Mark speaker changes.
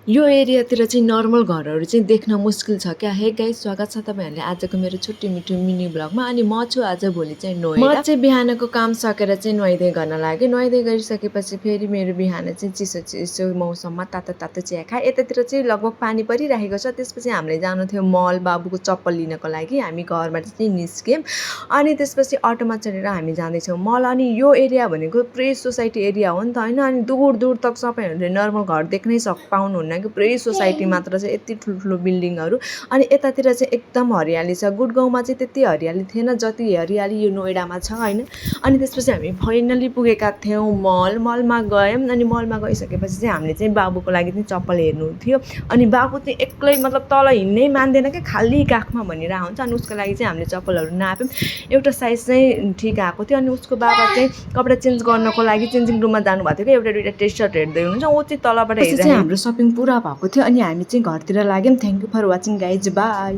Speaker 1: यो एरियातिर चाहिँ नर्मल घरहरू चाहिँ देख्न मुस्किल छ क्या। हे गाइस, स्वागत छ तपाईँहरूले आजको मेरो छुट्टी मिठो मिनी ब्लगमा। अनि म छु आज भोलि चाहिँ नोएडा। म चाहिँ बिहानको काम सकेर चाहिँ नुहाइधुवाइ गर्न लागेँ। नुहाइधुवाइ गरिसकेपछि फेरि मेरो बिहान चाहिँ चिसो चिसो मौसममा तातो तातो चिया खाएँ। यतातिर चाहिँ लगभग पानी परिरहेको छ। त्यसपछि हामीले जानु थियो मल बाबुको चप्पल लिनको लागि। हामी घरबाट चाहिँ निस्क्यौँ अनि त्यसपछि अटोमा चढेर हामी जाँदैछौँ मल। अनि यो एरिया भनेको प्रेस सोसाइटी एरिया हो नि त होइन। अनि दूर दूर तक सबैहरूले नर्मल घर देख्नै पाउनुहुन्न कि पुरै सोसाइटी मात्र चाहिँ यति ठुल्ठुलो बिल्डिङहरू। अनि यतातिर चाहिँ एकदम हरियाली छ। गुडगाउँमा चाहिँ त्यति हरियाली थिएन जति हरियाली यो नोएडामा छ होइन। अनि त्यसपछि हामी फाइनली पुगेका थियौँ मलमा गयौँ। अनि मलमा गइसकेपछि चाहिँ हामीले चाहिँ बाबुको लागि चाहिँ चप्पल हेर्नु थियो। अनि बाबु चाहिँ एक्लै मतलब तल हिँड्नै मान्दैन क्या, खाली काखमा भनेर आउँछ। अनि उसको लागि चाहिँ हामीले चप्पलहरू नाप्यौँ। एउटा साइज चाहिँ ठिक आएको थियो। अनि उसको बाबा चाहिँ कपडा चेन्ज गर्नको लागि चेन्जिङ रुममा जानुभएको थियो क्या। एउटा दुइटा टी सर्ट हेर्दै हुनुहुन्छ, ऊ चाहिँ तलबाट हेर्दै। हाम्रो सपिङ पुरा भएको थियो अनि हामी चाहिँ घरतिर लाग्यौँ। Thank you for watching guys, by.